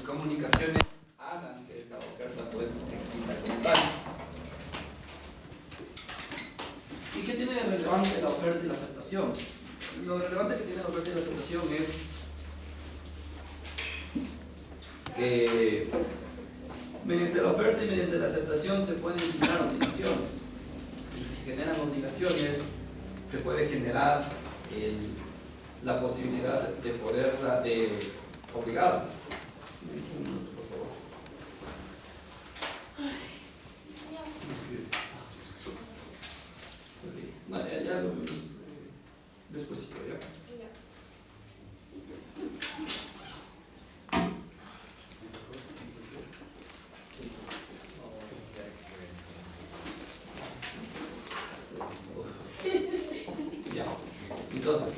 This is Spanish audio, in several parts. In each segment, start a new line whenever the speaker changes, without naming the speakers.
comunicaciones hagan que esa oferta pues exista como tal. ¿Y qué tiene de relevante la oferta y la aceptación? Lo relevante que tiene la oferta y la aceptación es que mediante la oferta y mediante la aceptación se pueden generar obligaciones. Y si se generan obligaciones, se puede generar la posibilidad de obligarlas. Un minuto, por favor. No, ya lo vemos despuesito, ¿ya? Ya. Entonces,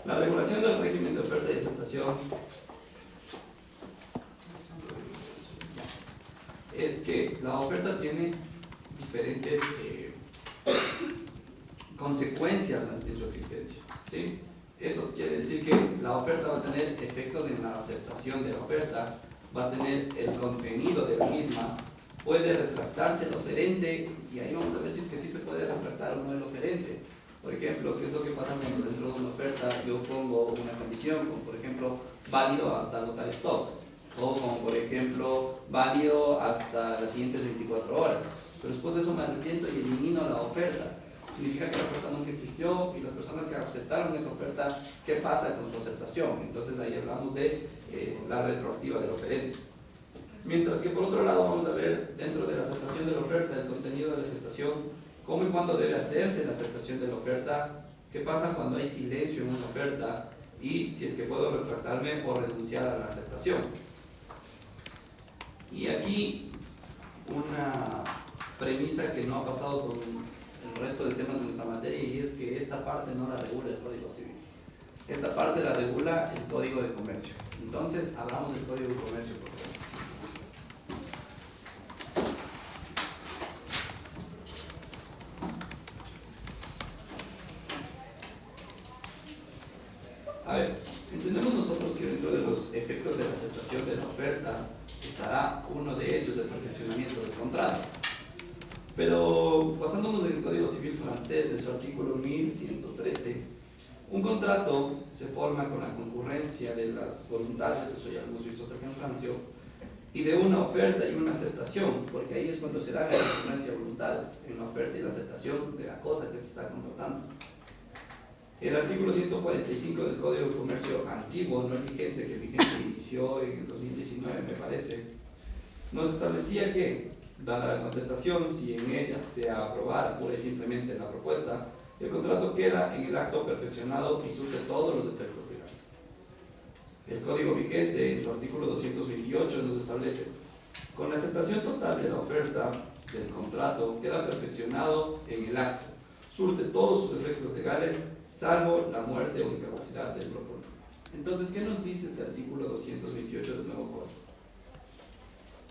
la regulación del régimen de oferta y aceptación es que la oferta tiene diferentes consecuencias en su existencia, ¿sí? Esto quiere decir que la oferta va a tener efectos en la aceptación de la oferta, va a tener el contenido de la misma, puede retractarse el oferente, y ahí vamos a ver si es que sí se puede retractar o no el oferente. Por ejemplo, ¿qué es lo que pasa cuando dentro de una oferta yo pongo una condición, como por ejemplo, válido hasta local stock, o como por ejemplo, válido hasta las siguientes 24 horas, pero después de eso me arrepiento y elimino la oferta? Significa que la oferta nunca existió, y las personas que aceptaron esa oferta, ¿qué pasa con su aceptación? Entonces ahí hablamos de la retroactiva del oferente. Mientras que por otro lado vamos a ver dentro de la aceptación de la oferta, el contenido de la aceptación, cómo y cuándo debe hacerse la aceptación de la oferta, qué pasa cuando hay silencio en una oferta, y si es que puedo retractarme o renunciar a la aceptación. Y aquí una premisa que no ha pasado con el resto de temas de nuestra materia, y es que esta parte no la regula el Código Civil. Esta parte la regula el Código de Comercio. Entonces, hablamos del Código de Comercio, por favor. A ver, entendemos nosotros que dentro de los efectos de la aceptación de la oferta estará uno de ellos, el perfeccionamiento del contrato. Pero basándonos en el Código Civil francés, en su artículo 1113, un contrato se forma con la concurrencia de las voluntades, eso ya lo hemos visto hasta el cansancio, y de una oferta y una aceptación, porque ahí es cuando se da la concurrencia de voluntades, en la oferta y la aceptación de la cosa que se está contratando. El artículo 145 del Código de Comercio antiguo, no el vigente, que el vigente inició en el 2019 me parece, nos establecía que, dada la contestación, si en ella se aprobara pura y simplemente la propuesta, el contrato queda en el acto perfeccionado y surte todos los efectos legales. El Código vigente, en su artículo 228, nos establece: con la aceptación total de la oferta del contrato, queda perfeccionado en el acto, surte todos sus efectos legales, salvo la muerte o incapacidad del proponente. Entonces, ¿qué nos dice este artículo 228 del nuevo Código?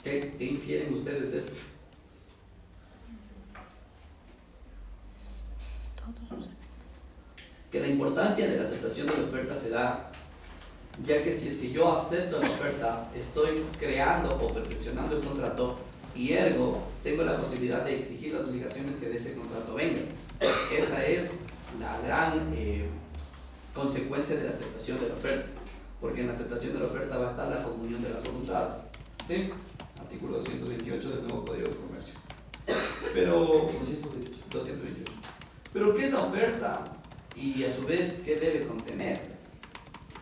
¿Qué infieren ustedes de esto? Que la importancia de la aceptación de la oferta se da, ya que si es que yo acepto la oferta, estoy creando o perfeccionando el contrato, y ergo tengo la posibilidad de exigir las obligaciones que de ese contrato vengan. Esa es la gran consecuencia de la aceptación de la oferta, porque en la aceptación de la oferta va a estar la comunión de las voluntades, ¿sí? Artículo 228 del nuevo Código de Comercio. Pero 228. Pero ¿qué es la oferta? Y a su vez, ¿qué debe contener?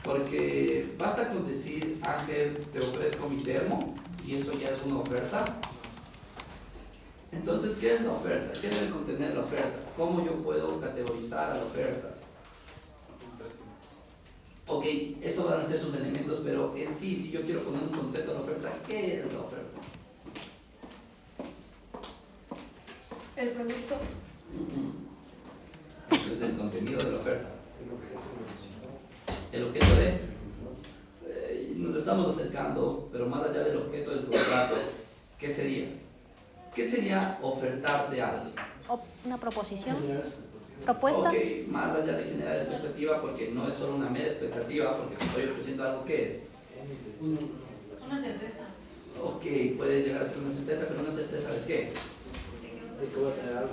Porque basta con decir: Ángel, te ofrezco mi termo, y eso ya es una oferta. Entonces, ¿qué es la oferta? ¿Qué debe contener la oferta? ¿Cómo yo puedo categorizar a la oferta? Ok, eso van a ser sus elementos, pero en sí, si yo quiero poner un concepto a la oferta, ¿qué es la oferta?
El producto.
Es el contenido de la oferta. El objeto de... nos estamos acercando, pero más allá del objeto del contrato, ¿qué sería? ¿Qué sería ofertarte algo?
Una proposición. Propuesta.
Ok, más allá de generar expectativa, porque no es solo una mera expectativa, porque te estoy ofreciendo algo que es
Una
puede llegar a ser una certeza, pero una certeza ¿de qué?
De que voy a tener algo.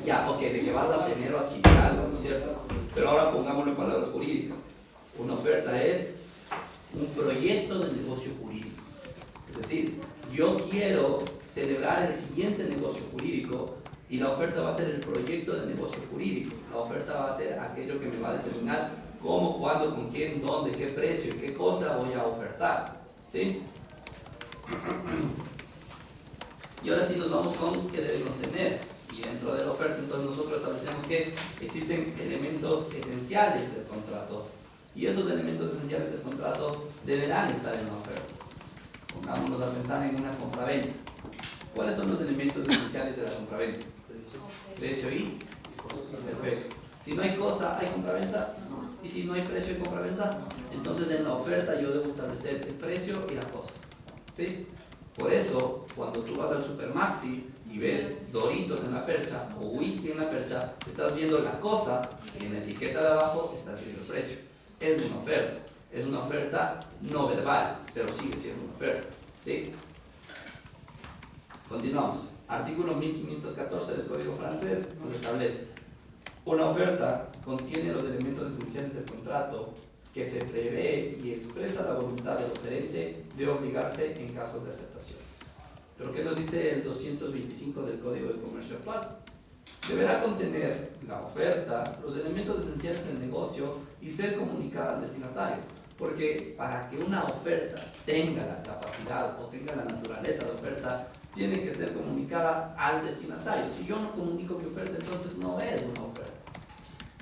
Ya, ok, de que vas a tener o adquirir algo, ¿no es cierto? Pero ahora pongámoslo en palabras jurídicas. Una oferta es un proyecto de negocio jurídico. Es decir, yo quiero celebrar el siguiente negocio jurídico y la oferta va a ser el proyecto de negocio jurídico. La oferta va a ser aquello que me va a determinar cómo, cuándo, con quién, dónde, qué precio y qué cosa voy a ofertar. ¿Sí? Y ahora sí nos vamos con qué debe contener. Y dentro de la oferta, entonces nosotros establecemos que existen elementos esenciales del contrato. Y esos elementos esenciales del contrato deberán estar en la oferta. Pongámonos a pensar en una compraventa. ¿Cuáles son los elementos esenciales de la compraventa? Precio y perfecto. Si no hay cosa, ¿hay compraventa? Y si no hay precio, ¿hay compraventa? Entonces en la oferta yo debo establecer el precio y la cosa. ¿Sí? Por eso, cuando tú vas al Supermaxi y ves Doritos en la percha o whisky en la percha, estás viendo la cosa y en la etiqueta de abajo estás viendo el precio. Es una oferta. Es una oferta no verbal, pero sigue siendo una oferta. ¿Sí? Continuamos. Artículo 1514 del Código francés nos establece: una oferta contiene los elementos esenciales del contrato que se prevé y expresa la voluntad del oferente de obligarse en casos de aceptación. ¿Pero qué nos dice el 225 del Código de Comercio actual? Deberá contener la oferta los elementos esenciales del negocio y ser comunicada al destinatario. Porque para que una oferta tenga la capacidad o tenga la naturaleza de oferta, tiene que ser comunicada al destinatario. Si yo no comunico mi oferta, entonces no es una oferta.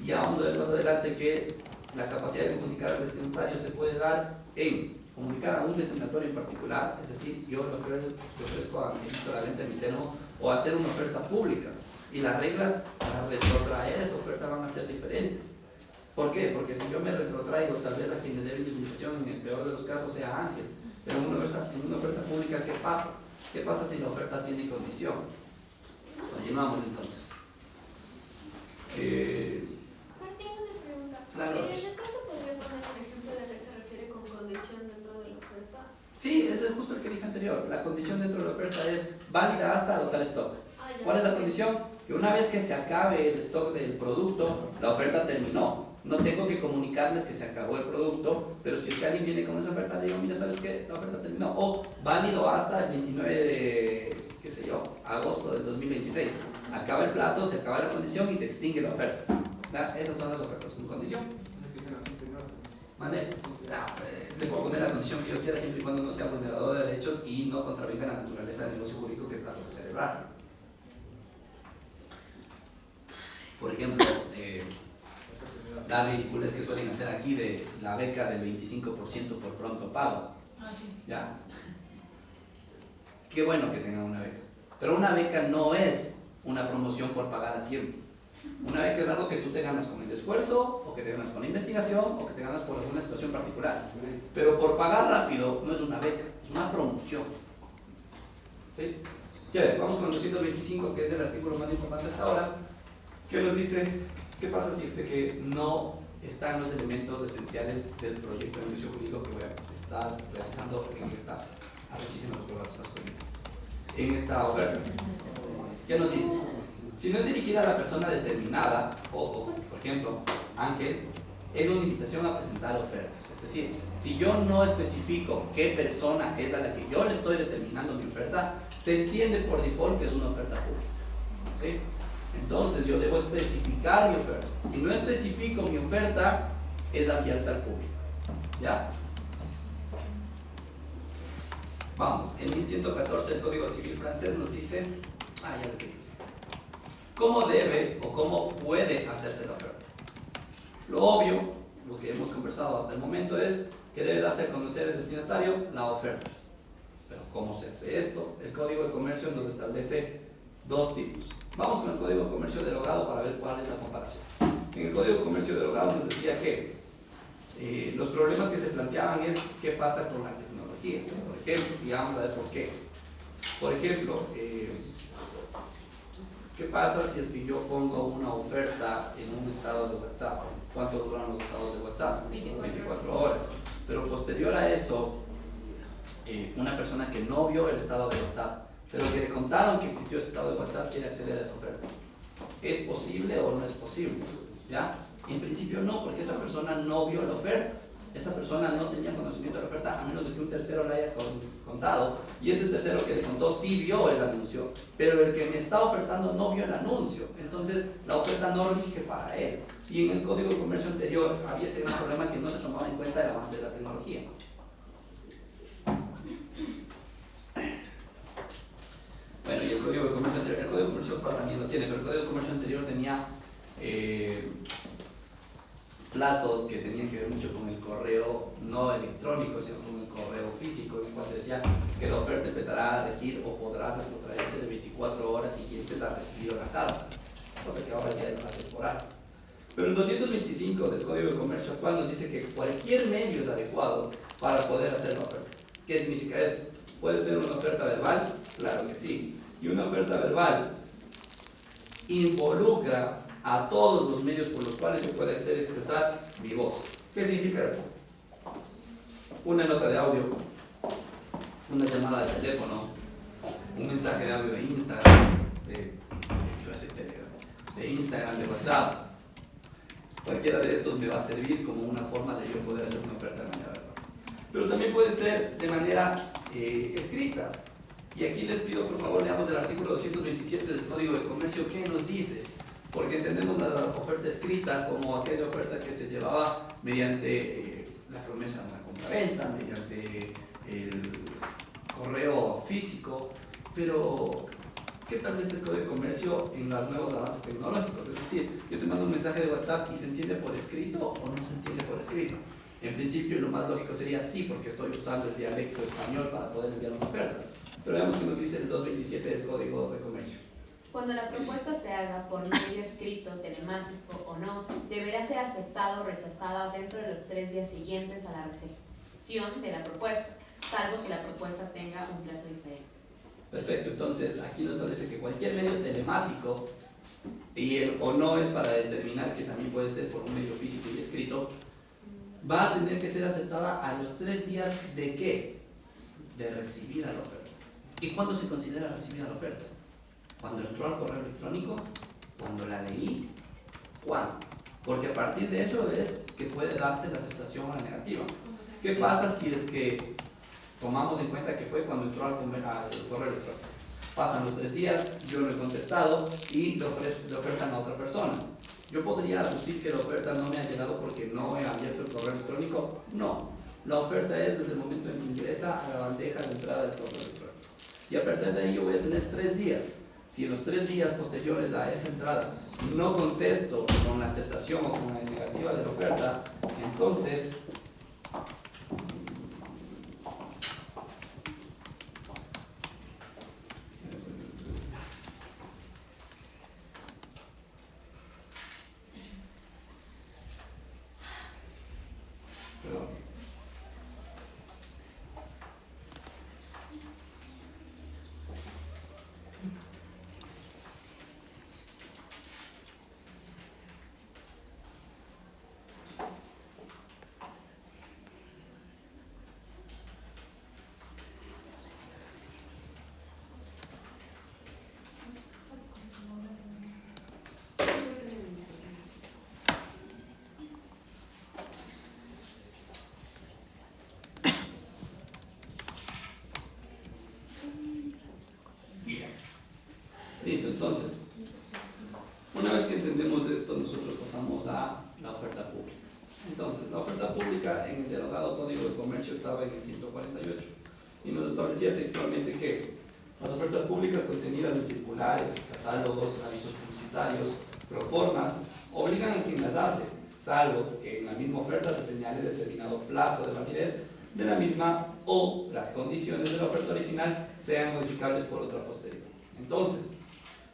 Y ya vamos a ver más adelante que la capacidad de comunicar al destinatario se puede dar en comunicar a un destinatario en particular, es decir, yo le ofrezco a la venta de mi termo, o hacer una oferta pública. Y las reglas para retrotraer esa oferta van a ser diferentes. ¿Por qué? Porque si yo me retrotraigo, tal vez a quien le dé indemnización, en el peor de los casos, sea Ángel. Pero en una oferta pública, ¿qué pasa? ¿Qué pasa si la oferta tiene condición? Continuamos entonces.
Martín, una pregunta.
Claro.
¿De pronto podría poner un ejemplo de qué se refiere con condición dentro de la oferta?
Sí, ese es justo el que dije anterior. La condición dentro de la oferta es válida hasta agotar stock. ¿Cuál es la condición? Que una vez que se acabe el stock del producto, la oferta terminó. No tengo que comunicarles que se acabó el producto, pero si es que alguien viene con esa oferta, le digo, mira, ¿sabes qué? La oferta terminó. O válido hasta el 29 de, qué sé yo, agosto del 2026. Acaba el plazo, se acaba la condición y se extingue la oferta. ¿Ya? Esas son las ofertas con condición. ¿Vale? Le puedo poner la condición que yo quiera siempre y cuando no sea vulnerador de derechos y no contravenga la naturaleza del negocio jurídico que trato de celebrar. Por ejemplo, la ridiculez que suelen hacer aquí de la beca del 25% por pronto pago. ¿Ya? Qué bueno que tengan una beca. Pero una beca no es una promoción por pagar a tiempo. Una beca es algo que tú te ganas con el esfuerzo, o que te ganas con la investigación, o que te ganas por alguna situación particular. Pero por pagar rápido no es una beca, es una promoción. ¿Sí? Chévere, vamos con el 225, que es el artículo más importante hasta ahora, que nos dice qué pasa si dice que no están los elementos esenciales del proyecto de negocio jurídico que voy a estar realizando en esta en esta oferta. ¿Qué nos dice? Si no es dirigida a la persona determinada, ojo, por ejemplo, Ángel, es una invitación a presentar ofertas. Es decir, si yo no especifico qué persona es a la que yo le estoy determinando mi oferta, se entiende por default que es una oferta pública. ¿Sí? Entonces yo debo especificar mi oferta. Si no especifico mi oferta, es abierta al público. ¿Ya? Vamos, el 1114 del Código Civil francés nos dice, ya les dije, ¿cómo debe o cómo puede hacerse la oferta? Lo obvio, lo que hemos conversado hasta el momento es que debe darse a conocer el destinatario la oferta. Pero ¿cómo se hace esto? El Código de Comercio nos establece dos tipos. Vamos con el Código de Comercio derogado para ver cuál es la comparación. En el Código de Comercio derogado nos decía que los problemas que se planteaban es qué pasa con la tecnología, por ejemplo, y vamos a ver por qué. Por ejemplo, ¿qué pasa si es que yo pongo una oferta en un estado de WhatsApp? ¿Cuánto duran los estados de WhatsApp? 24 horas. Pero posterior a eso, una persona que no vio el estado de WhatsApp, pero que le contaron que existió ese estado de WhatsApp, quiere acceder a esa oferta. ¿Es posible o no es posible? ¿Ya? En principio no, porque esa persona no vio la oferta. Esa persona no tenía conocimiento de la oferta a menos de que un tercero le haya contado, y ese tercero que le contó sí vio el anuncio, pero el que me está ofertando no vio el anuncio, entonces la oferta no rige para él. Y en el Código de Comercio anterior había ese gran problema que no se tomaba en cuenta el avance de la tecnología. Bueno, y el Código de Comercio anterior, el Código de Comercio actual también lo tiene, pero el Código de Comercio anterior tenía plazos que tenían que ver mucho con el correo no electrónico, sino con el correo físico, en el cual decía que la oferta empezará a regir o podrá retrotraerse de 24 horas siguientes a recibir la carta, cosa que ahora ya es atemporal. Pero el 225 del Código de Comercio actual nos dice que cualquier medio es adecuado para poder hacer la oferta. ¿Qué significa esto? ¿Puede ser una oferta verbal? Claro que sí. Y una oferta verbal involucra a todos los medios por los cuales se puede hacer expresar mi voz. ¿Qué significa esto? Una nota de audio, una llamada de teléfono, un mensaje de audio de Instagram, de Instagram, de WhatsApp. Cualquiera de estos me va a servir como una forma de yo poder hacer una oferta de manera verbal. Pero también puede ser de manera escrita. Y aquí les pido, por favor, leamos el artículo 227 del Código de Comercio, ¿qué nos dice? Porque entendemos la oferta escrita como aquella oferta que se llevaba mediante la promesa de una compraventa, mediante el correo físico, pero ¿qué establece el Código de Comercio en los nuevos avances tecnológicos? Es decir, yo te mando un mensaje de WhatsApp y ¿se entiende por escrito o no se entiende por escrito? En principio lo más lógico sería sí, porque estoy usando el dialecto español para poder enviar una oferta. Pero veamos qué nos dice el 227 del Código de Comercio.
Cuando la propuesta se haga por medio escrito, telemático o no, deberá ser aceptada o rechazada dentro de los 3 días siguientes a la recepción de la propuesta, salvo que la propuesta tenga un plazo diferente.
Perfecto, entonces aquí nos establece que cualquier medio telemático, y el o no es para determinar que también puede ser por un medio físico y escrito, va a tener que ser aceptada a los 3 días de ¿qué? De recibir a la oferta. ¿Y cuándo se considera recibida la oferta? ¿Cuando entró al correo electrónico? ¿Cuando la leí? ¿Cuándo? Porque a partir de eso es que puede darse la aceptación o la negativa. ¿Qué pasa si es que tomamos en cuenta que fue cuando entró al correo electrónico? Pasan los 3 días, yo no he contestado y le ofertan a otra persona. ¿Yo podría aducir que la oferta no me ha llegado porque no he abierto el correo electrónico? No. La oferta es desde el momento en que ingresa a la bandeja de entrada del correo electrónico. Y a partir de ahí yo voy a tener 3 días. Si en los 3 días posteriores a esa entrada no contesto con la aceptación o con la negativa de la oferta, entonces listo, entonces, una vez que entendemos esto, nosotros pasamos a la oferta pública. Entonces, la oferta pública en el derogado Código de Comercio estaba en el 148 y nos establecía textualmente que las ofertas públicas contenidas en circulares, catálogos, avisos publicitarios, proformas, obligan a quien las hace, salvo que en la misma oferta se señale determinado plazo de validez de la misma o las condiciones de la oferta original sean modificables por otra posterior. Entonces,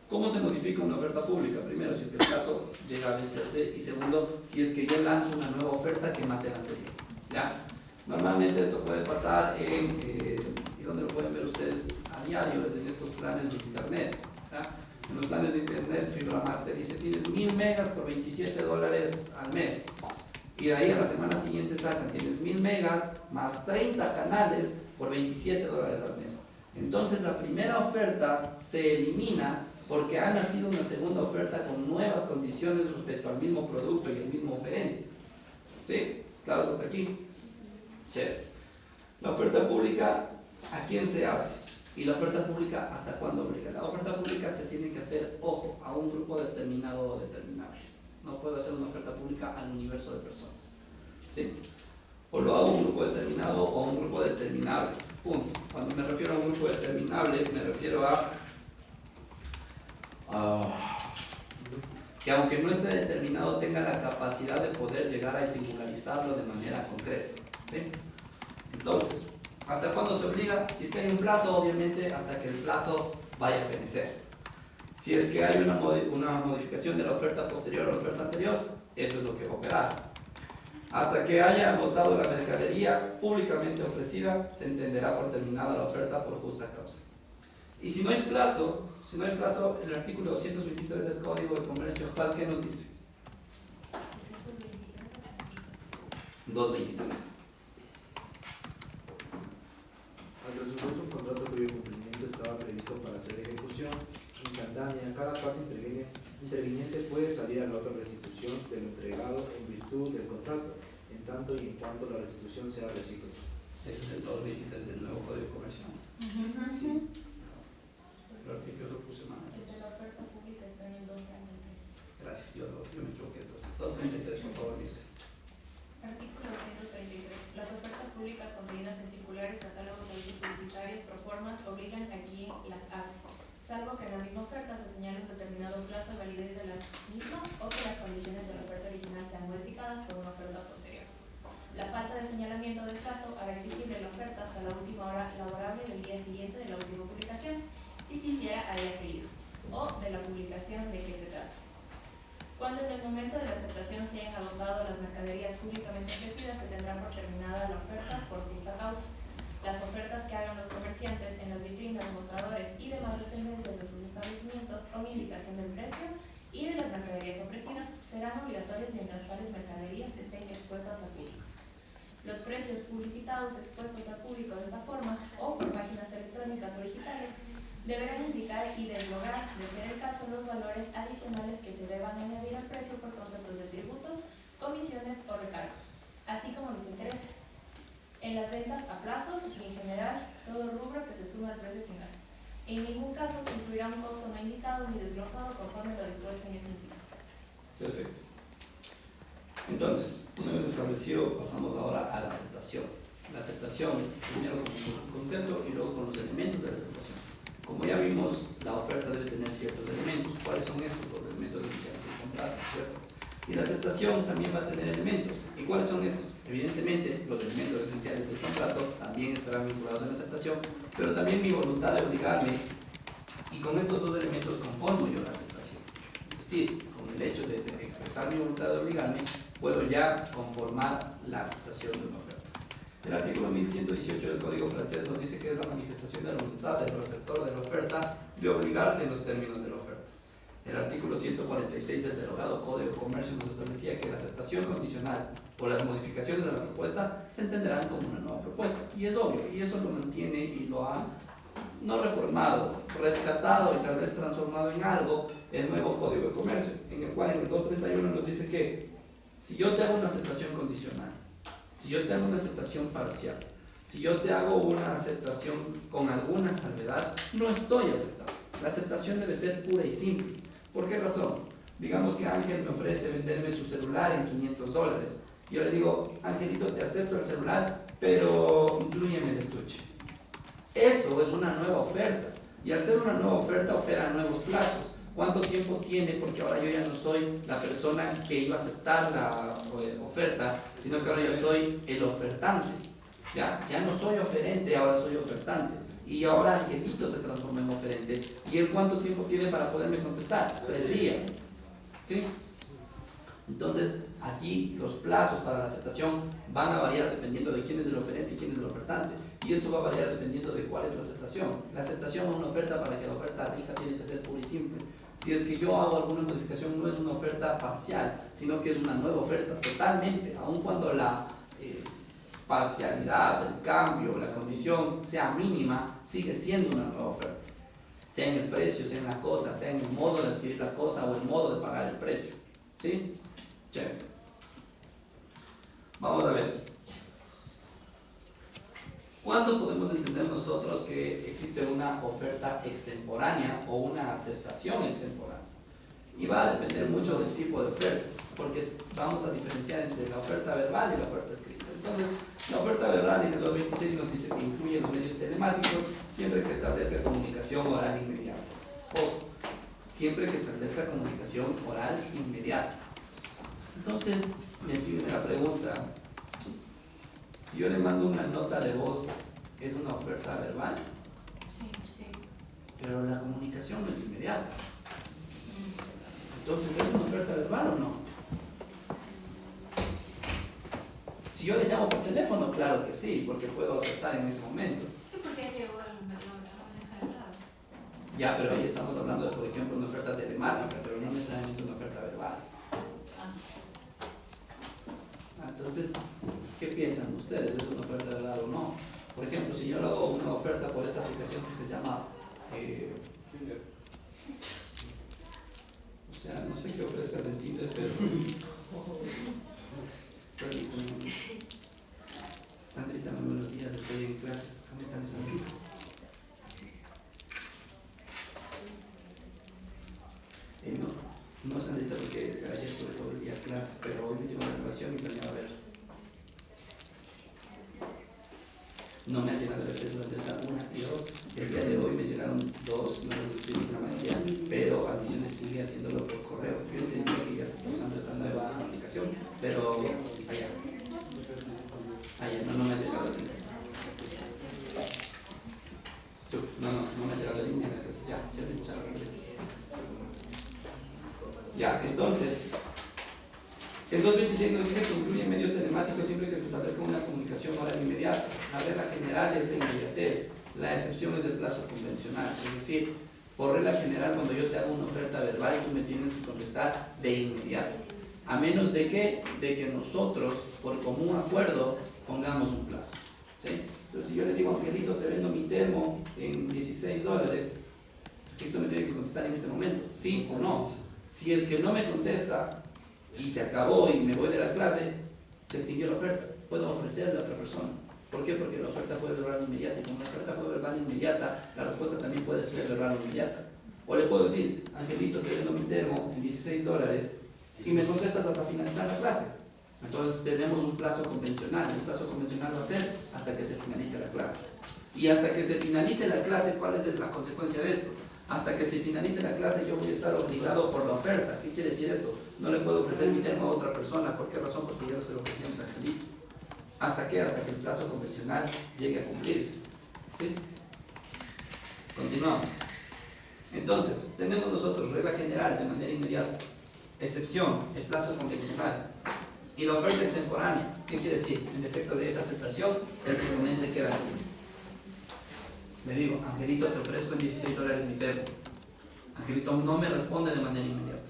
¿cómo se modifica una oferta pública? Primero, si es que el plazo llega a vencerse, y segundo, si es que yo lanzo una nueva oferta que mate la anterior. ¿Ya? Normalmente esto puede pasar ¿y dónde lo pueden ver ustedes a diario? Es en estos planes de internet. ¿Ya? En los planes de internet, FibraMax te dice, tienes 1000 megas por $27 al mes. Y de ahí a la semana siguiente sacan, tienes 1000 megas más 30 canales por $27 al mes. Entonces la primera oferta se elimina porque ha nacido una segunda oferta con nuevas condiciones respecto al mismo producto y el mismo oferente. ¿Sí? ¿Claros hasta aquí? Chévere. La oferta pública, ¿a quién se hace? Y la oferta pública, ¿hasta cuándo obliga? La oferta pública se tiene que hacer, ojo, a un grupo determinado o determinable. No puedo hacer una oferta pública al universo de personas. ¿Sí? O lo hago a un grupo determinado o a un grupo determinable. Punto. Cuando me refiero a un grupo determinable, me refiero a que aunque no esté determinado, tenga la capacidad de poder llegar a singularizarlo de manera concreta. ¿Sí? Entonces, ¿hasta cuándo se obliga? Si es que hay un plazo, obviamente, hasta que el plazo vaya a fenecer. Si es que hay una modificación de la oferta posterior a la oferta anterior, eso es lo que va a operar. Hasta que haya agotado la mercadería públicamente ofrecida, se entenderá por terminada la oferta por justa causa. Y si no hay plazo, el artículo 223 del Código de Comercio Actual, ¿qué nos dice? 223.
Al resolverse un contrato cuyo cumplimiento estaba previsto para hacer ejecución instantánea, cada parte interviniente puede salir a la otra restitución de lo entregado en virtud del contrato, en tanto y en cuanto la restitución sea recíproca.
Ese es el 223 del nuevo Código de Comercio.
Sí.
Creo que yo lo puse mal.
El de la oferta pública está en el 233.
Gracias, yo me equivoqué entonces. 233, por favor, Mirta.
Artículo 233. Las ofertas públicas contenidas en circulares, catálogos, avisos publicitarios, proformas, obligan a quien las hace, salvo que en la misma oferta se señale un determinado plazo de validez de la misma o que las condiciones de la oferta original sean modificadas por una oferta posterior. La falta de señalamiento del plazo hará exigible la oferta hasta la última hora laborable del día siguiente de la última publicación, si se hiciera al día seguido, o de la publicación de que se trata. Cuando en el momento de la aceptación se hayan agotado las mercaderías públicamente ofrecidas, se tendrá por terminada la oferta por justa causa. Las ofertas que hagan los comerciantes en las vitrinas, mostradores y demás dependencias de sus establecimientos con indicación del precio y de las mercaderías ofrecidas serán obligatorias mientras tales mercaderías estén expuestas al público. Los precios publicitados expuestos al público de esta forma o por páginas electrónicas o digitales deberán indicar y deslogar, de ser el caso, los valores adicionales que se deban añadir al precio por conceptos de tributos, comisiones o recargos, así como los intereses. En las ventas a plazos y en general todo rubro que se suma al precio final. En ningún caso se incluirá un costo no indicado ni desglosado conforme lo dispuesto en este inciso.
Perfecto. Entonces, una vez establecido, pasamos ahora a la aceptación. La aceptación, primero con su concepto y luego con los elementos de la aceptación. Como ya vimos, la oferta debe tener ciertos elementos. ¿Cuáles son estos? Los elementos esenciales del contrato, ¿cierto? Y la aceptación también va a tener elementos. ¿Y cuáles son estos? Evidentemente, los elementos esenciales del contrato también estarán vinculados en la aceptación, pero también mi voluntad de obligarme, y con estos dos elementos conformo yo la aceptación. Es decir, con el hecho de expresar mi voluntad de obligarme, puedo ya conformar la aceptación de una oferta. El artículo 1118 del Código francés nos dice que es la manifestación de la voluntad del receptor de la oferta de obligarse en los términos de la oferta. El artículo 146 del derogado Código de Comercio nos establecía que la aceptación condicional o las modificaciones de la propuesta se entenderán como una nueva propuesta. Y es obvio, y eso lo mantiene y lo ha, no reformado, rescatado y tal vez transformado en algo el nuevo Código de Comercio, en el cual en el 231 nos dice que si yo te hago una aceptación condicional, si yo te hago una aceptación parcial, si yo te hago una aceptación con alguna salvedad, no estoy aceptando. La aceptación debe ser pura y simple. ¿Por qué razón? Digamos que Ángel me ofrece venderme su celular en $500. Yo le digo, Angelito, te acepto el celular, pero inclúyeme el estuche. Eso es una nueva oferta. Y al ser una nueva oferta opera nuevos plazos. ¿Cuánto tiempo tiene? Porque ahora yo ya no soy la persona que iba a aceptar la oferta, sino que ahora yo soy el ofertante. Ya no soy oferente, ahora soy ofertante. Y ahora Angelito se transforma en oferente. ¿Y él cuánto tiempo tiene para poderme contestar? 3 días. ¿Sí? Entonces, aquí los plazos para la aceptación van a variar dependiendo de quién es el oferente y quién es el ofertante. y eso va a variar dependiendo de cuál es la aceptación. La aceptación a una oferta, para que la oferta rija, tiene que ser pura y simple. Si es que yo hago alguna modificación, no es una oferta parcial, sino que es una nueva oferta totalmente, aun cuando la parcialidad, el cambio, la condición sea mínima, sigue siendo una nueva oferta. Sea en el precio, sea en la cosa, sea en el modo de adquirir la cosa o el modo de pagar el precio. ¿Sí? Chévere. Vamos a ver. ¿Cuándo podemos entender nosotros que existe una oferta extemporánea o una aceptación extemporánea? Y va a depender mucho del tipo de oferta, porque vamos a diferenciar entre la oferta verbal y la oferta escrita. Entonces, la oferta verbal en el 226 nos dice que incluye los medios telemáticos siempre que establezca comunicación oral inmediata. O siempre que establezca comunicación oral inmediata. Entonces, me viene la pregunta: si yo le mando una nota de voz, ¿es una oferta verbal?
Sí.
Pero la comunicación no es inmediata. Entonces, ¿es una oferta verbal o no? Si yo le llamo por teléfono, claro que sí, porque puedo aceptar en ese momento.
Sí, porque ya llegó la bandeja de entrada.
Ya, pero ahí estamos hablando de, por ejemplo, una oferta telemática, pero no necesariamente una oferta verbal. Entonces, ¿qué piensan ustedes? ¿Es una oferta verbal o no? Por ejemplo, si yo le hago una oferta por esta aplicación que se llama o sea, no sé qué ofrezcas en Tinder, pero Sandrita, muy buenos días, estoy en clases. Coméntame, Sandrita. No, Sandrita, porque ayer estuve todo el día en clases, pero hoy me llegó la grabación y planeaba ver. No me han llegado el acceso de la 1 y 2. El día de hoy me llegaron 2, no los escribimos la mayoría, pero Admisiones sigue haciéndolo por correo. Yo entendí que ya se está usando esta nueva aplicación, pero allá no me ha llegado el link. No me ha llegado el link, entonces ya, ya, entonces, el 226 nos dice que incluye medios telemáticos siempre que se establezca una comunicación oral inmediata. La regla general es de inmediatez, la excepción es del plazo convencional. Es decir, por regla general, cuando yo te hago una oferta verbal, tú me tienes que contestar de inmediato. A menos de que nosotros, por común acuerdo, pongamos un plazo. ¿Sí? Entonces, si yo le digo, Angelito, te vendo mi termo en $16, Angelito me tiene que contestar en este momento, sí o no. Si es que no me contesta y se acabó y me voy de la clase, se extinguió la oferta. Puedo ofrecerle a otra persona. ¿Por qué? Porque la oferta fue verbal inmediata, y como la oferta fue verbal inmediata, la respuesta también puede ser verbal inmediata. O le puedo decir, Angelito, te vendo mi termo en $16 y me contestas hasta finalizar la clase. Entonces tenemos un plazo convencional. El plazo convencional va a ser hasta que se finalice la clase. Y hasta que se finalice la clase, ¿cuál es la consecuencia de esto? Hasta que se finalice la clase yo voy a estar obligado por la oferta. ¿Qué quiere decir esto? No le puedo ofrecer mi termo a otra persona. ¿Por qué razón? Porque yo no se lo ofrecí a Angelito. ¿Hasta qué? Hasta que el plazo convencional llegue a cumplirse. ¿Sí? Continuamos. Entonces, tenemos nosotros regla general de manera inmediata. Excepción, el plazo convencional. Y la oferta extemporánea. ¿Qué quiere decir? En efecto de esa aceptación, el proponente queda libre. Le digo, Angelito, te ofrezco en $16 mi termo. Angelito no me responde de manera inmediata.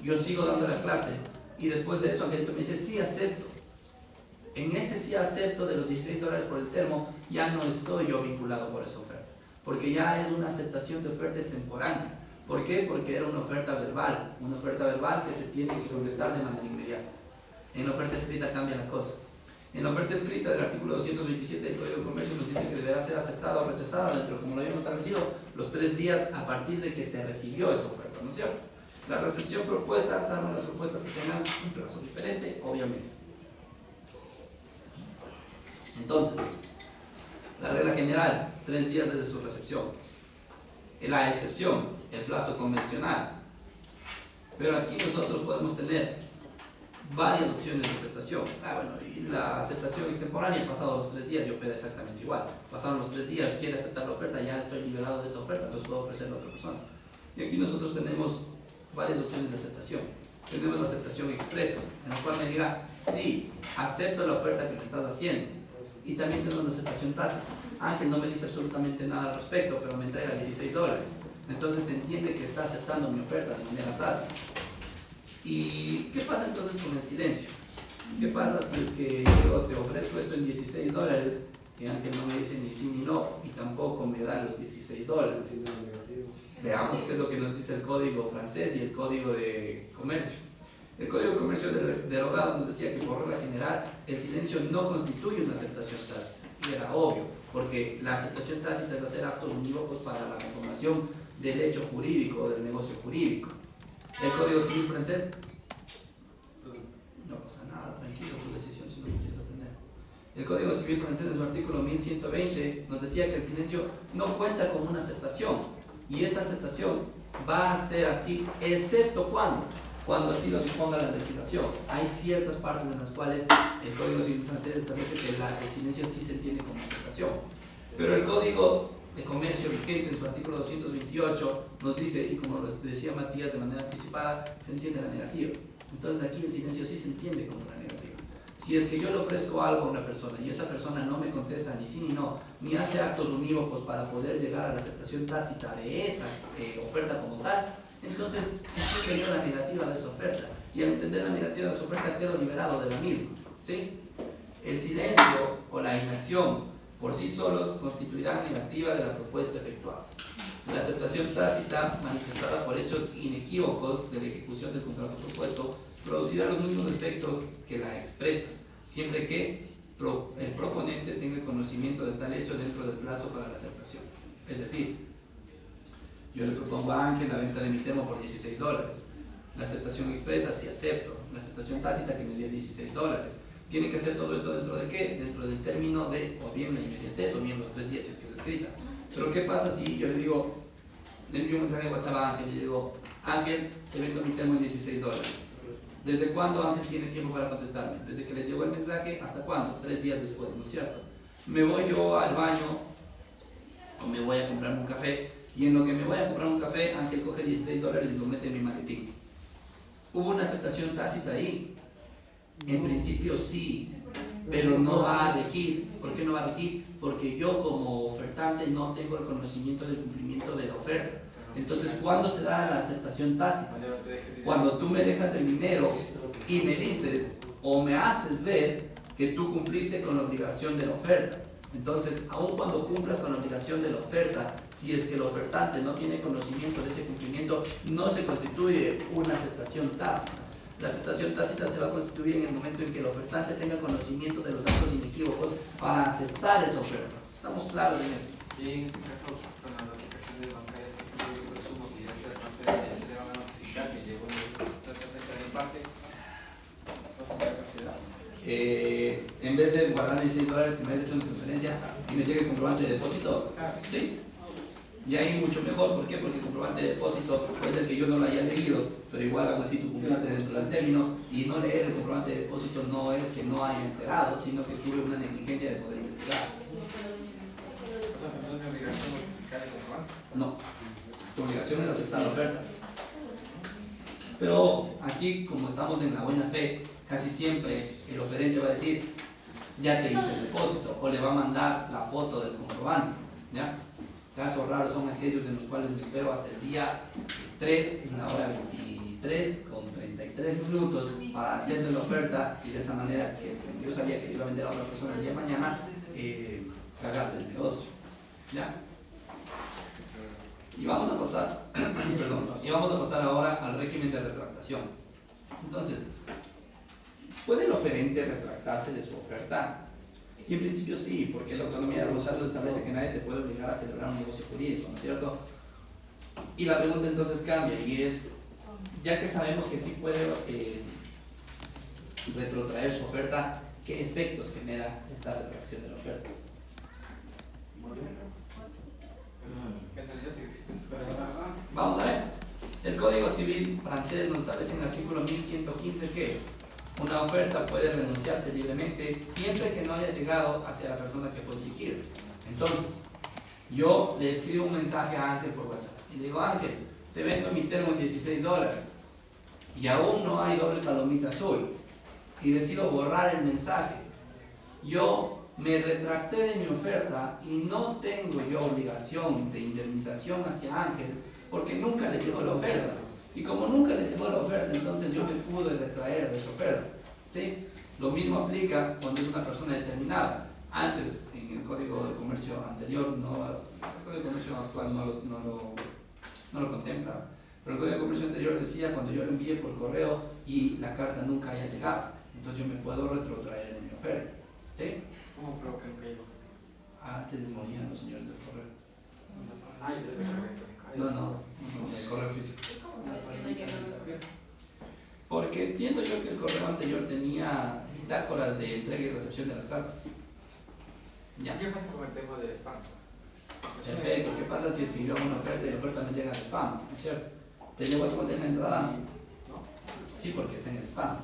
Yo sigo dando la clase y después de eso Angelito me dice, sí acepto. En ese sí acepto de los $16 por el termo, ya no estoy yo vinculado por esa oferta. Porque ya es una aceptación de oferta extemporánea. ¿Por qué? Porque era una oferta verbal que se tiene que contestar de manera inmediata. En la oferta escrita cambia la cosa. En la oferta escrita del artículo 227 del Código de Comercio nos dice que deberá ser aceptada o rechazada dentro, como lo habíamos establecido, los 3 días a partir de que se recibió esa oferta, ¿no es cierto? La recepción propuesta, salvo las propuestas que tengan un plazo diferente, obviamente. Entonces, la regla general, 3 días desde su recepción. La excepción, el plazo convencional. Pero aquí nosotros podemos tener varias opciones de aceptación. Bueno, y la aceptación extemporánea, pasado los 3 días, y opera exactamente igual. Pasaron los 3 días, quiere aceptar la oferta, ya estoy liberado de esa oferta, entonces puedo ofrecerla a otra persona. Y aquí nosotros tenemos varias opciones de aceptación. Tenemos la aceptación expresa, en la cual me diga, sí, acepto la oferta que me estás haciendo. Y también tenemos la aceptación tácita. Ángel no me dice absolutamente nada al respecto, pero me entrega $16. Entonces se entiende que está aceptando mi oferta de manera tácita. ¿Y qué pasa entonces con el silencio? ¿Qué pasa si es que yo te ofrezco esto en $16 y Ángel no me dice ni sí ni no y tampoco me da los $16? Veamos qué es lo que nos dice el código francés y el código de comercio. El código de comercio derogado nos decía que por regla general el silencio no constituye una aceptación tácita. Y era obvio, porque la aceptación tácita es hacer actos unívocos para la conformación del hecho jurídico o del negocio jurídico. El código civil francés, no pasa nada, tranquilo, tu decisión si no me quieres atender. El código civil francés en su artículo 1120 nos decía que el silencio no cuenta como una aceptación, y esta aceptación va a ser así, excepto cuando así lo disponga la legislación. Hay ciertas partes en las cuales el Código Civil francés establece que el silencio sí se entiende como aceptación. Pero el Código de Comercio vigente en su artículo 228 nos dice, y como lo decía Matías de manera anticipada, se entiende la negativa. Entonces aquí el silencio sí se entiende como una negativa. Si es que yo le ofrezco algo a una persona y esa persona no me contesta ni sí ni no, ni hace actos unívocos para poder llegar a la aceptación tácita de esa oferta como tal, entonces entiendo la negativa de esa oferta. Y al entender la negativa de esa oferta quedo liberado de la misma, ¿sí? El silencio o la inacción por sí solos constituirán negativa de la propuesta efectuada. La aceptación tácita manifestada por hechos inequívocos de la ejecución del contrato propuesto producirá los mismos efectos que la expresa, siempre que el proponente tenga conocimiento de tal hecho dentro del plazo para la aceptación. Es decir, yo le propongo a Ángel la venta de mi termo por $16. La aceptación expresa, si acepto. La aceptación tácita que me dio $16. Tiene que hacer todo esto dentro de ¿qué? Dentro del término de o bien la inmediatez o bien los 3 días si es que es escrita. Pero ¿qué pasa si yo le digo, le envío un mensaje de WhatsApp a Ángel y le digo, Ángel, te vendo mi termo en $16? ¿Desde cuándo Ángel tiene tiempo para contestarme? Desde que le llegó el mensaje, ¿hasta cuándo? 3 días después, ¿no es cierto? Me voy yo al baño o me voy a comprar un café y en lo que me voy a comprar un café, Ángel coge $16 y lo mete en mi maletín. ¿Hubo una aceptación tácita ahí? En principio sí, pero no va a regir. ¿Por qué no va a regir? Porque yo como ofertante no tengo el conocimiento del cumplimiento de la oferta. Entonces, ¿cuándo se da la aceptación tácita? Cuando tú me dejas el dinero y me dices o me haces ver que tú cumpliste con la obligación de la oferta. Entonces, aun cuando cumplas con la obligación de la oferta, si es que el ofertante no tiene conocimiento de ese cumplimiento, no se constituye una aceptación tácita. La aceptación tácita se va a constituir en el momento en que el ofertante tenga conocimiento de los actos inequívocos para aceptar esa oferta. ¿Estamos claros en esto?
Y en este caso, con las aplicaciones bancarias, yo presumo que ya sea transferencia, te van a notificar que llegó la transferencia de mi parte. ¿Cosa que considerar?
En vez de guardar $16 que me hayas hecho una transferencia y me llegue el comprobante de depósito, ¿sí? Y ahí mucho mejor, ¿por qué? Porque el comprobante de depósito puede ser que yo no lo haya leído, pero igual aún así tú cumpliste dentro del término, y no leer el comprobante de depósito no es que no haya enterado, sino que tuve una negligencia de poder investigar.
O sea, ¿no es mi obligación notificar el comprobante?
No, tu obligación es aceptar la oferta. Pero ojo, aquí como estamos en la buena fe, casi siempre el oferente va a decir, ya te hice el depósito, o le va a mandar la foto del comprobante, ¿ya? Casos raros son aquellos en los cuales me espero hasta el día 3, en la hora 23 con 33 minutos para hacerle la oferta y de esa manera que yo sabía que le iba a vender a otra persona el día de mañana, cagarle el negocio, ¿ya? Y vamos a pasar, y vamos a pasar ahora al régimen de retractación. Entonces, ¿puede el oferente retractarse de su oferta? Y en principio sí, porque la autonomía de los casos establece que nadie te puede obligar a celebrar un negocio jurídico, ¿no es cierto? Y la pregunta entonces cambia y es, ya que sabemos que sí puede retrotraer su oferta, ¿qué efectos genera esta retracción de la oferta? Vamos a ver. El Código Civil francés nos establece en el artículo 1115 que una oferta puede renunciarse libremente siempre que no haya llegado hacia la persona que fue dirigida. Entonces, yo le escribo un mensaje a Ángel por WhatsApp y le digo, Ángel, te vendo mi termo en $16 y aún no hay doble palomita azul y decido borrar el mensaje. Yo me retracté de mi oferta y no tengo yo obligación de indemnización hacia Ángel porque nunca le llegó la oferta. Y como nunca le llegó la oferta, entonces yo me pude retraer de esa oferta. ¿Sí? Lo mismo aplica cuando es una persona determinada. Antes, en el Código de Comercio anterior, el Código de Comercio actual no lo contempla, pero el Código de Comercio anterior decía cuando yo lo envíe por correo y la carta nunca haya llegado, entonces yo me puedo retrotraer en mi oferta. ¿Sí?
¿Cómo creo que nunca llegó?
Antes morían los señores del correo.
Ah, yo te
No, el correo físico.
¿Y cómo sabes que no llegó?
Porque entiendo yo que el correo anterior tenía bitácoras de entrega y recepción de las cartas. Ya.
¿Qué pasa con el tema del spam?
Perfecto. ¿Qué pasa si escribió una oferta y la oferta me llega al spam? ¿No es cierto? ¿Te llegó a tu bandeja de entrada?
¿No?
Sí, porque está en el spam.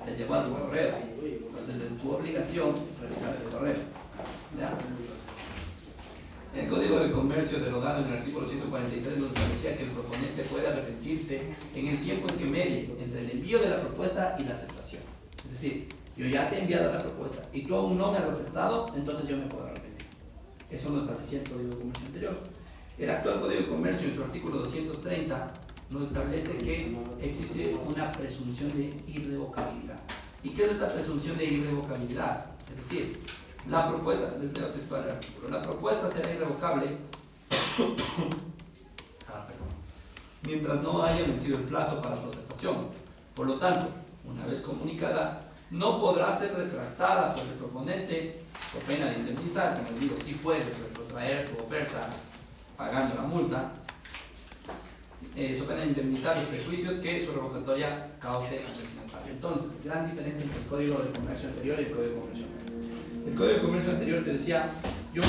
Te llegó a tu correo. Entonces es tu obligación revisar el correo. ¿Ya? El Código de Comercio derogado en el artículo 143 nos establecía que el proponente puede arrepentirse en el tiempo en que medie entre el envío de la propuesta y la aceptación. Es decir, yo ya te he enviado la propuesta y tú aún no me has aceptado, entonces yo me puedo arrepentir. Eso nos establecía el Código de Comercio anterior. El actual Código de Comercio, en su artículo 230, nos establece que existe una presunción de irrevocabilidad. ¿Y qué es esta presunción de irrevocabilidad? Es decir, la propuesta, les leo textual el artículo, la propuesta será irrevocable mientras no haya vencido el plazo para su aceptación. Por lo tanto, una vez comunicada, no podrá ser retractada por el proponente o pena de indemnizar. Como les digo, sí puedes retrotraer tu oferta pagando la multa, so pena de indemnizar los prejuicios que su revocatoria cause al destinatario. Entonces, gran diferencia entre el Código de Comercio anterior y el Código de Comercio anterior. El Código de Comercio anterior te decía, yo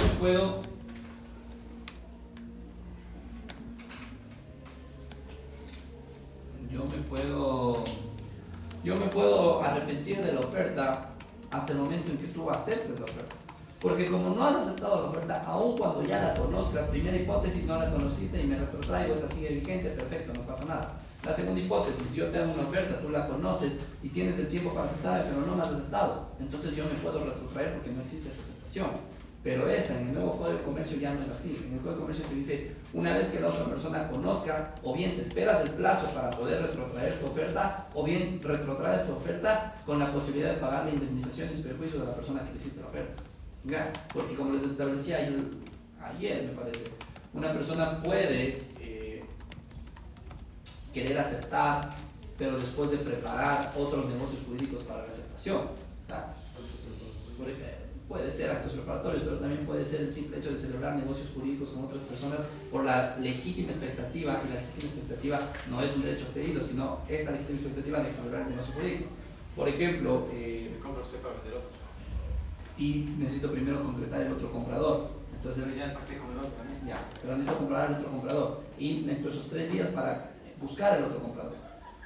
me puedo arrepentir de la oferta hasta el momento en que tú aceptes la oferta. Porque como no has aceptado la oferta, aun cuando ya la conozcas, primera hipótesis, no la conociste y me retrotraigo, esa sigue vigente, perfecto, no pasa nada. La segunda hipótesis, yo te hago una oferta, tú la conoces y tienes el tiempo para aceptarla, pero no me has aceptado. Entonces yo me puedo retrotraer porque no existe esa aceptación. Pero esa, en el nuevo Código de Comercio ya no es así. En el Código de Comercio te dice, una vez que la otra persona conozca, o bien te esperas el plazo para poder retrotraer tu oferta, o bien retrotraes tu oferta con la posibilidad de pagar la indemnización y perjuicio de la persona que le hiciste la oferta. ¿Ya? Porque como les establecía ayer me parece, una persona puede querer aceptar, pero después de preparar otros negocios jurídicos para la aceptación. ¿Ya? Puede ser actos preparatorios, pero también puede ser el simple hecho de celebrar negocios jurídicos con otras personas por la legítima expectativa, y la legítima expectativa no es un derecho adquirido, sino esta legítima expectativa de celebrar el negocio jurídico. Por ejemplo,
¿Cómo usted para vender otro?
y necesito primero concretar el otro comprador. Entonces,
Pero ya parte con el otro también.
ya, pero necesito comprar al otro comprador y necesito esos 3 días para buscar el otro comprador.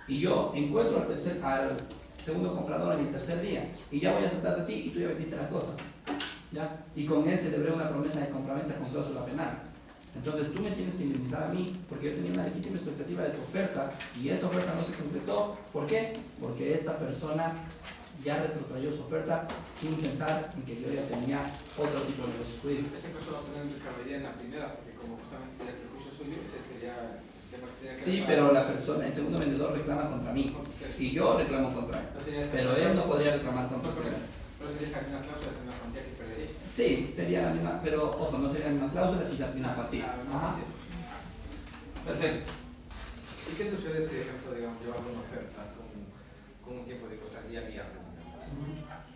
Y yo encuentro al segundo comprador en el tercer día y ya voy a aceptar de ti y tú ya vendiste la cosa. ¿Ya? Y con él celebré una promesa de compraventa con cláusula penal. Entonces tú me tienes que indemnizar a mí porque yo tenía una legítima expectativa de tu oferta y esa oferta no se concretó. ¿Por qué? Porque esta persona ya retrotrayó su oferta sin pensar en que yo ya tenía otro tipo de negocios jurídicos.
Ese caso va a tener caballería en la primera, porque como justamente sería el prejuicio suyo, ese sería...
Sí, pero la persona, el segundo vendedor reclama contra mí y yo reclamo contra él, pero él no podría reclamar contra mí.
Pero sería esa misma cláusula, la misma cuantía que perdería.
Sí, sería la misma, pero ojo, no sería la misma cláusula, sino la misma cuantía. Ajá. Perfecto.
¿Y qué sucede si, por ejemplo, digamos, yo hago una oferta con un tiempo de cosa día viernes?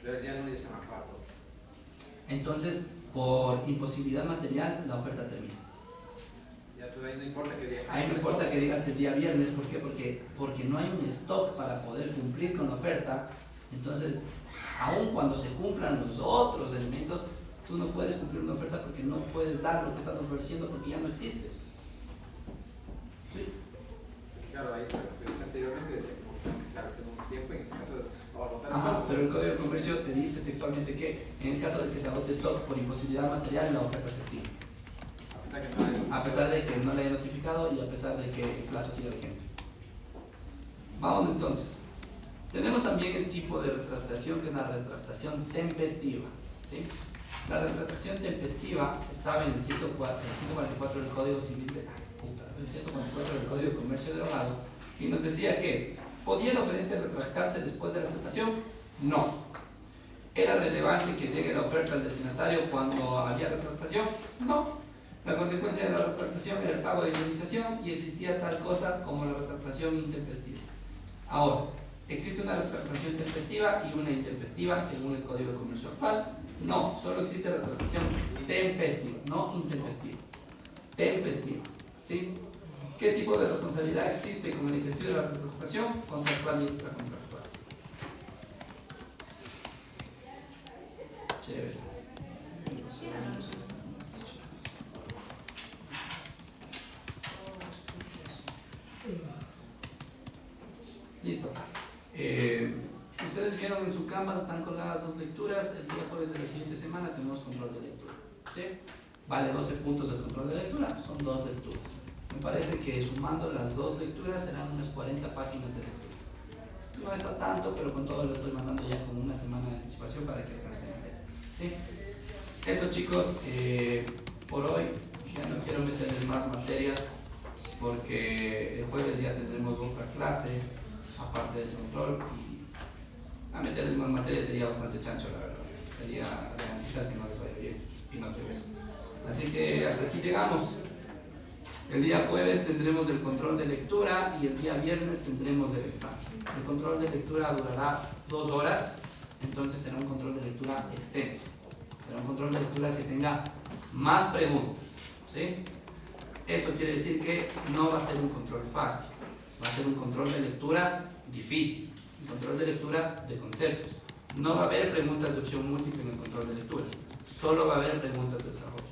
Pero el día lunes se me acaba todo.
Entonces, por imposibilidad material, la oferta termina.
Ya, entonces ahí no importa que diga.
Ahí no importa que digas el día viernes, ¿por qué? Porque no hay un stock para poder cumplir con la oferta. Entonces, aun cuando se cumplan los otros elementos, tú no puedes cumplir una oferta porque no puedes dar lo que estás ofreciendo porque ya no existe. Sí.
Claro, ahí, pero anteriormente decía que se hace un tiempo y en el caso de agotar.
Ajá, pero el Código de Comercio te dice textualmente que en el caso de que se agote stock por imposibilidad material, la oferta se extingue. A pesar de que no le haya notificado y a pesar de que el plazo siga vigente. Vamos entonces. Tenemos también el tipo de retractación que es la retractación tempestiva. ¿Sí? La retractación tempestiva estaba en el 144 del Código Civil el 144 del Código de Comercio derogado, y nos decía que ¿podía el oferente retractarse después de la aceptación? No. ¿Era relevante que llegue la oferta al destinatario cuando había retractación? No. La consecuencia de la retractación era el pago de indemnización y existía tal cosa como la retractación intempestiva. Ahora, ¿existe una retractación tempestiva y una intempestiva según el Código de Comercio actual? No, solo existe retractación tempestiva, no intempestiva. Tempestiva, ¿sí? ¿Qué tipo de responsabilidad existe con el ejercicio de la retractación? Contractual y extracontractual. Chévere. Listo. Ustedes vieron en su Canvas, están colgadas 2 lecturas. El día jueves de la siguiente semana tenemos control de lectura. ¿Sí? Vale 12 puntos del control de lectura, son 2 lecturas. Me parece que sumando las 2 lecturas serán unas 40 páginas de lectura. No está tanto, pero con todo lo estoy mandando ya con una semana de anticipación para que alcancen a leer. ¿Sí? Eso, chicos, por hoy ya no quiero meterles más materia porque el jueves ya tendremos otra clase aparte del control y a meterles más materia sería bastante chancho, la verdad. Sería garantizar que no les vaya bien y no quiero eso. Así que hasta aquí llegamos. El día jueves tendremos el control de lectura y el día viernes tendremos el examen. El control de lectura durará 2 horas, entonces será un control de lectura extenso. Será un control de lectura que tenga más preguntas, ¿sí? Eso quiere decir que no va a ser un control fácil, va a ser un control de lectura difícil, un control de lectura de conceptos. No va a haber preguntas de opción múltiple en el control de lectura, solo va a haber preguntas de desarrollo.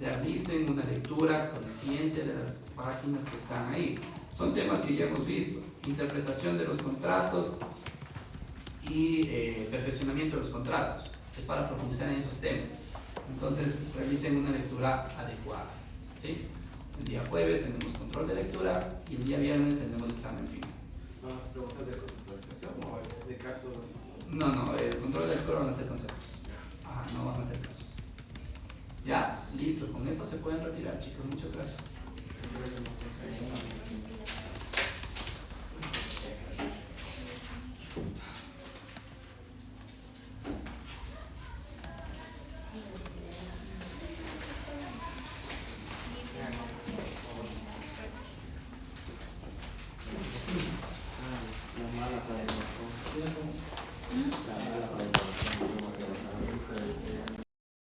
Realicen una lectura consciente de las páginas que están ahí. Son temas que ya hemos visto: interpretación de los contratos y perfeccionamiento de los contratos. Es para profundizar en esos temas. Entonces, realicen una lectura adecuada, ¿sí? El día jueves tenemos control de lectura y el día viernes tenemos examen final.
¿Más preguntas de contextualización o de casos?
No, el control de lectura van a ser conceptos. No van a ser casos. Ya, listo, con eso se pueden retirar, chicos. Muchas gracias.
Gracias.